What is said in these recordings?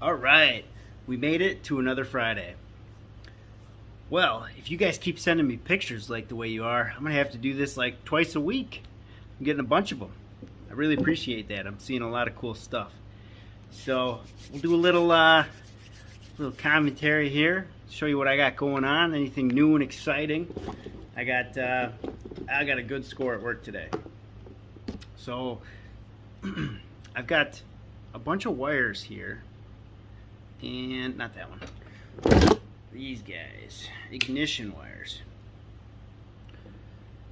All right, we made it to another Friday. Well, if you guys keep sending me pictures like the way you are, I'm gonna have to do this like twice a week. I'm getting a bunch of them. I really appreciate that. I'm seeing a lot of cool stuff. So we'll do a little commentary here. Show you what I got going on. Anything new and exciting. I got a good score at work today. So I've got a bunch of wires here, and not that one. These guys, ignition wires.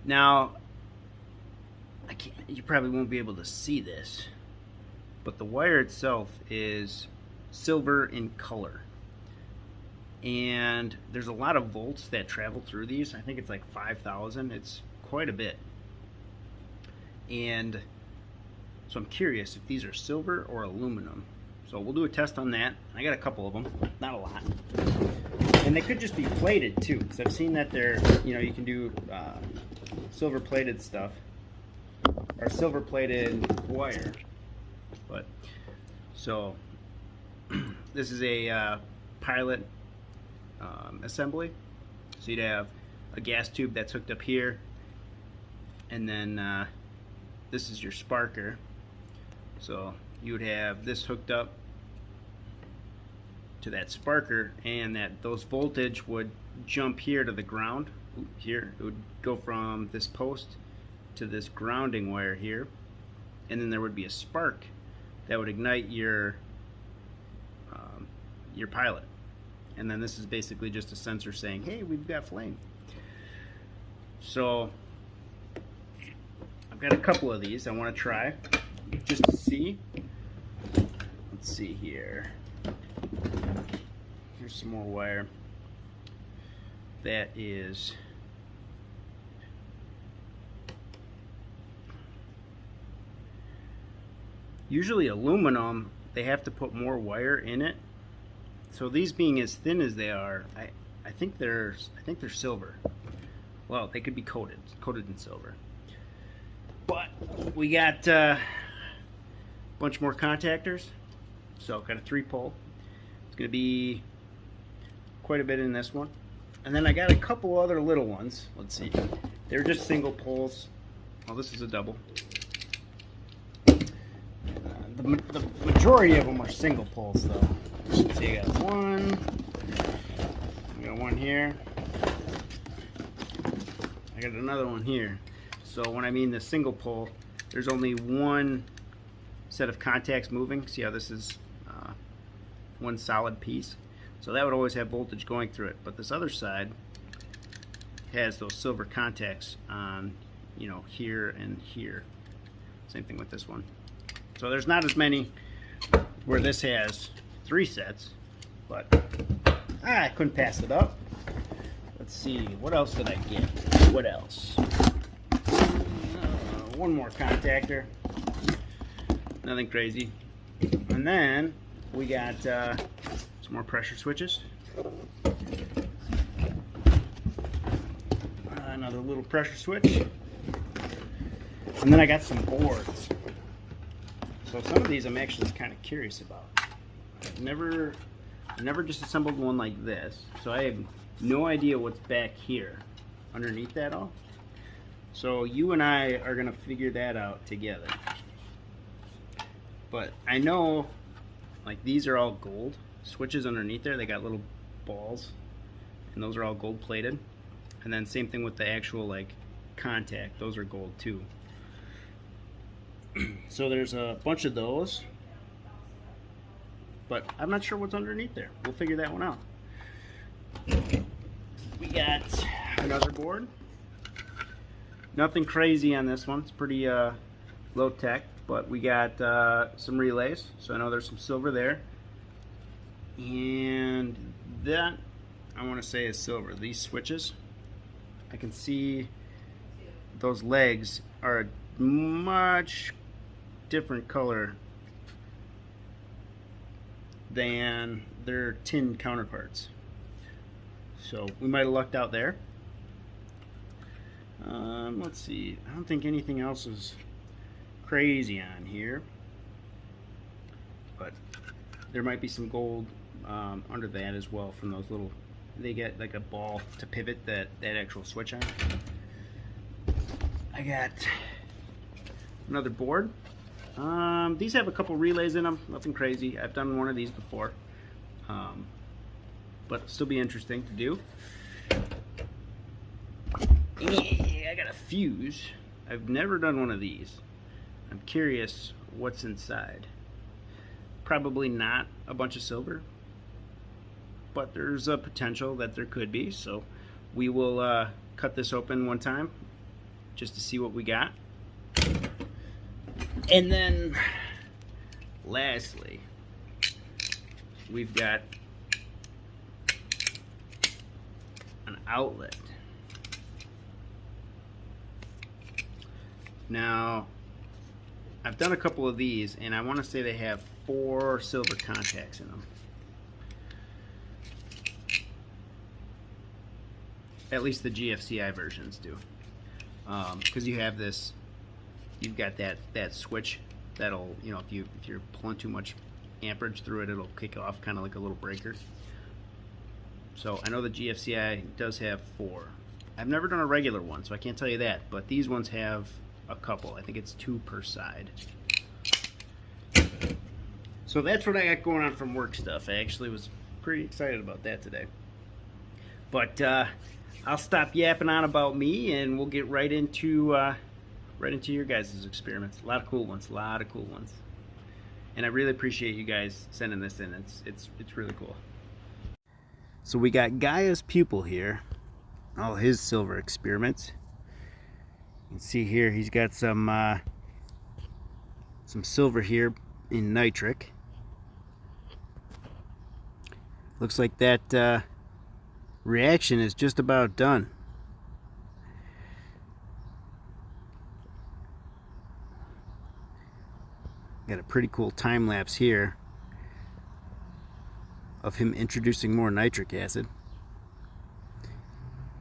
Now, you probably won't be able to see this, but the wire itself is silver in color. And there's a lot of volts that travel through these. I think it's like 5,000. It's quite a bit. And so I'm curious if these are silver or aluminum. So we'll do a test on that. I got a couple of them, not a lot. And they could just be plated too, because I've seen that they're, you can do silver plated stuff, or silver plated wire. But, so, this is a pilot assembly. So you'd have a gas tube that's hooked up here, and then this is your sparker. So you would have this hooked up to that sparker, and those voltage would jump here to the ground. Here it would go from this post to this grounding wire here, and then there would be a spark that would ignite your pilot. And then this is basically just a sensor saying, hey, we've got flame. So I've got a couple of these I want to try just to see. Let's see here. Here's some more wire. That is usually aluminum. They have to put more wire in it. So these being as thin as they are, I think they're silver. Well, they could be coated in silver. But we got a bunch more contactors. So got a 3-pole. It's going to be quite a bit in this one. And then I got a couple other little ones. Let's see. They're just single poles. Oh, this is a double. The majority of them are single poles, though. Let's see, I got one. I got one here. I got another one here. So when I mean the single pole, there's only one set of contacts moving. See how this is one solid piece? So that would always have voltage going through it. But this other side has those silver contacts on, here and here. Same thing with this one. So there's not as many where this has 3 sets, but I couldn't pass it up. Let's see, what else did I get? What else? One more contactor. Nothing crazy. And then we got some more pressure switches. Another little pressure switch. And then I got some boards. So some of these I'm actually kind of curious about. I've never disassembled one like this, so I have no idea what's back here underneath that all. So you and I are gonna figure that out together. But I know, like, these are all gold switches underneath there. They got little balls, and those are all gold plated. And then same thing with the actual, like, contact. Those are gold too. So there's a bunch of those, but I'm not sure what's underneath there. We'll figure that one out. We got another board. Nothing crazy on this one. It's pretty low tech, but we got some relays. So I know there's some silver there, and that I want to say is silver. These switches, I can see those legs are a much different color than their tin counterparts. So we might have lucked out there. Let's see. I don't think anything else is crazy on here. But there might be some gold under that as well from those little, they get like a ball to pivot that actual switch on. I got another board. These have a couple relays in them, nothing crazy. I've done one of these before, but it'll still be interesting to do. I got a fuse. I've never done one of these. I'm curious what's inside. Probably not a bunch of silver, but there's a potential that there could be, so we will cut this open one time just to see what we got. And then lastly, we've got an outlet. Now, I've done a couple of these, and I want to say they have 4 silver contacts in them. At least the GFCI versions do. Because you have this, you've got that switch that'll, you know, if you're pulling too much amperage through it, it'll kick off kind of like a little breaker. So I know the GFCI does have 4. I've never done a regular one, so I can't tell you that, but these ones have a couple. I think it's 2 per side. So that's what I got going on from work stuff. I actually was pretty excited about that today. But I'll stop yapping on about me, and we'll get right into your guys' experiments. A lot of cool ones, and I really appreciate you guys sending this in. It's really cool. So we got Gaias Pupil here, all his silver experiments. You can see here he's got some silver here in nitric. Looks like that reaction is just about done. Got a pretty cool time lapse here of him introducing more nitric acid.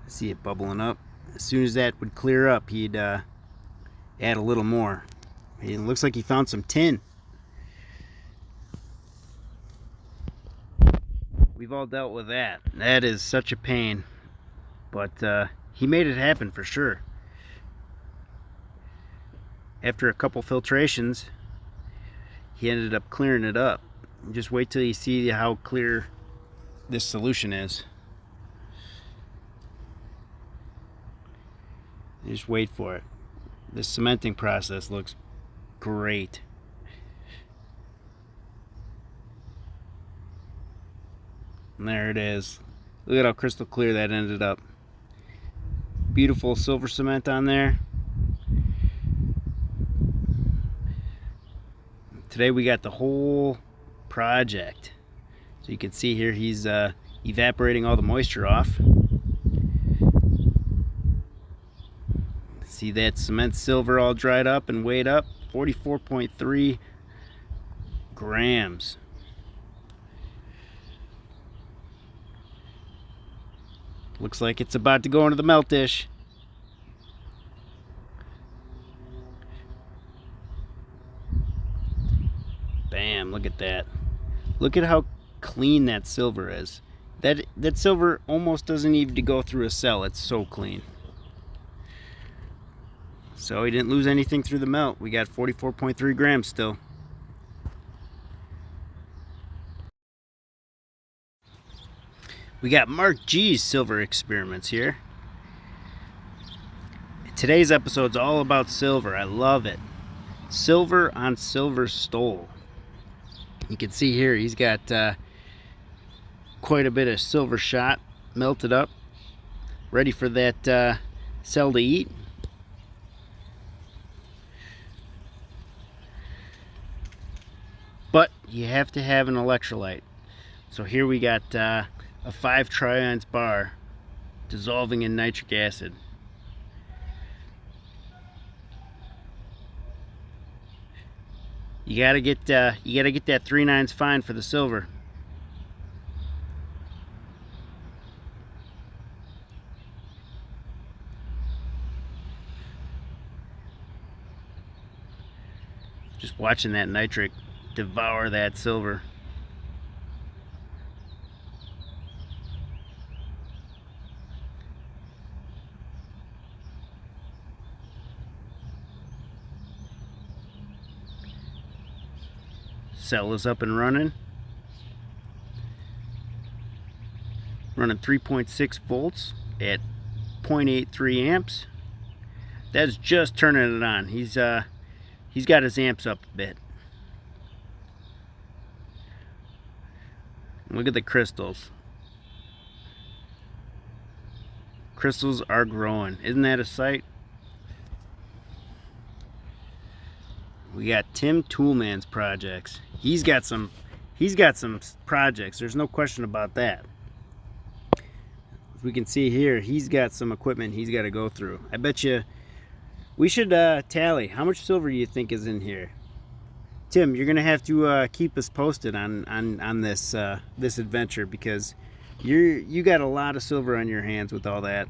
See it bubbling up. As soon as that would clear up, he'd add a little more. It looks like he found some tin. We've all dealt with that. That is such a pain, but he made it happen for sure. After a couple filtrations, he ended up clearing it up. Just wait till you see how clear this solution is. Just wait for it. This cementing process looks great. And there it is. Look at how crystal clear that ended up. Beautiful silver cement on there. Today we got the whole project. So you can see here he's evaporating all the moisture off. See that cement silver all dried up and weighed up. 44.3 grams. Looks like it's about to go into the melt dish. Bam, look at that. Look at how clean that silver is. That silver almost doesn't need to go through a cell. It's so clean. So he didn't lose anything through the melt. We got 44.3 grams still. We got Mark G's silver experiments here. Today's episode's all about silver. I love it. Silver on silver stole. You can see here he's got quite a bit of silver shot melted up, ready for that cell to eat. But you have to have an electrolyte. So here we got a 5 trions bar dissolving in nitric acid. You gotta get that 3/9 fine for the silver. Just watching that nitric devour that silver. Cell is up and running. Running 3.6 volts at 0.83 amps. That's just turning it on. He's got his amps up a bit. Look at the crystals. Crystals are growing. Isn't that a sight? We got Tim Toolman's projects. He's got some projects. There's no question about that. As we can see here, he's got some equipment he's got to go through. I bet you we should tally. How much silver do you think is in here? Tim, you're gonna have to keep us posted on this this adventure, because you got a lot of silver on your hands with all that.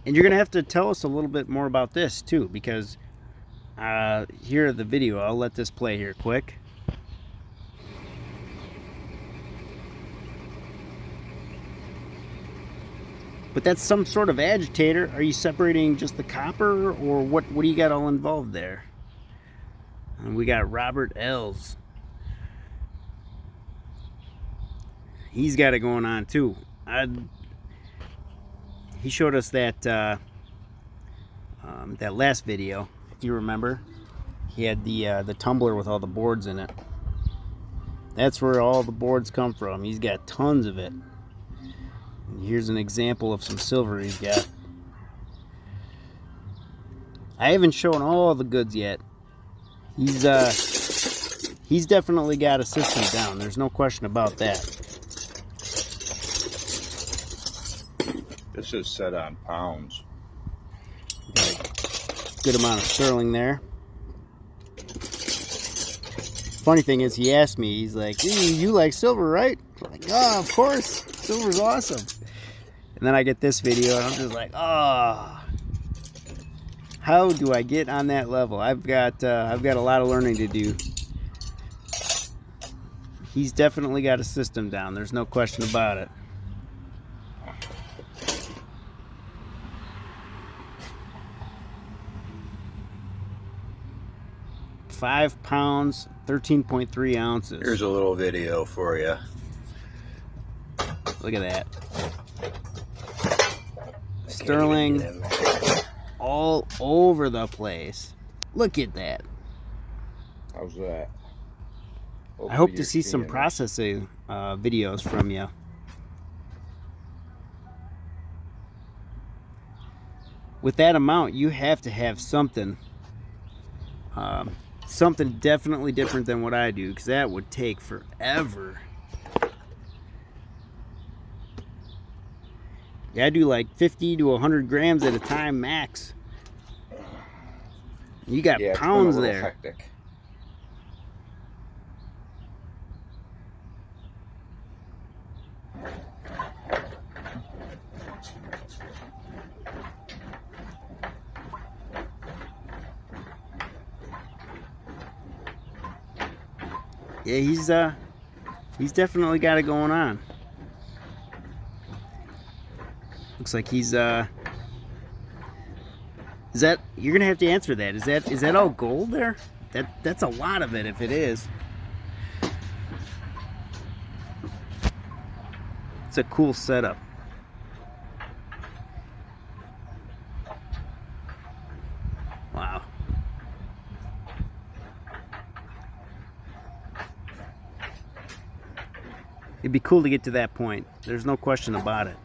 And you're gonna have to tell us a little bit more about this too, because here the video, I'll let this play here quick. But that's some sort of agitator. Are you separating just the copper, or what do you got all involved there? And we got Robert Els. He's got it going on too. He showed us that that last video, if you remember. He had the tumbler with all the boards in it. That's where all the boards come from. He's got tons of it. And here's an example of some silver he's got. I haven't shown all the goods yet. He's definitely got a system down. There's no question about that. This is set on pounds. Good amount of sterling there. Funny thing is, he asked me, he's like, you like silver, right? I'm like, oh, of course. Silver's awesome. And then I get this video and I'm just like, oh, how do I get on that level? I've got a lot of learning to do. He's definitely got a system down. There's no question about it. £5, 13.3 ounces. Here's a little video for you. Look at that. Sterling all over the place. Look at that. How's that? I hope to see some processing videos from you. With that amount, you have to have something. Something definitely different than what I do, because that would take forever. Yeah, I do like 50 to 100 grams at a time max. You got pounds there. Hectic. Yeah, he's definitely got it going on. Looks like he's is that, you're gonna have to answer that. Is that all gold there? That's a lot of it if it is. It's a cool setup. Wow. It'd be cool to get to that point. There's no question about it.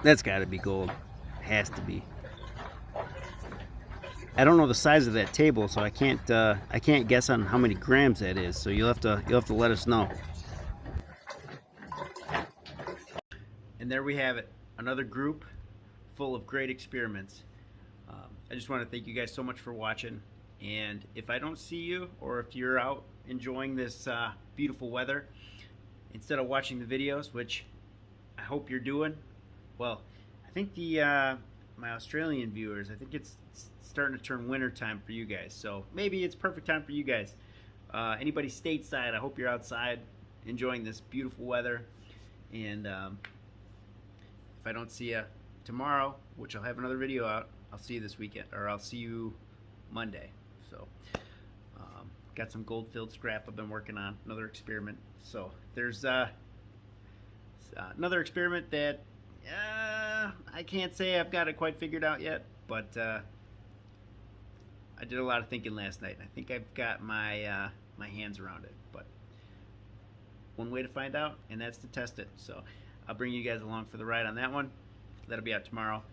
That's got to be gold. Has to be. I don't know the size of that table, so I can't guess on how many grams that is. So you'll have to let us know. And there we have it. Another group full of great experiments. I just want to thank you guys so much for watching. And if I don't see you, or if you're out enjoying this beautiful weather, instead of watching the videos, which I hope you're doing, well, I think the my Australian viewers. I think it's starting to turn winter time for you guys, so maybe it's perfect time for you guys. Anybody stateside, I hope you're outside enjoying this beautiful weather. And if I don't see you tomorrow, which I'll have another video out, I'll see you this weekend, or I'll see you Monday. So got some gold-filled scrap I've been working on, another experiment. So there's another experiment that I can't say I've got it quite figured out yet, but I did a lot of thinking last night, and I think I've got my my hands around it. But one way to find out, and that's to test it. So I'll bring you guys along for the ride on that one. That'll be out tomorrow.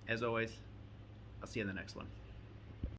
As always, I'll see you in the next one.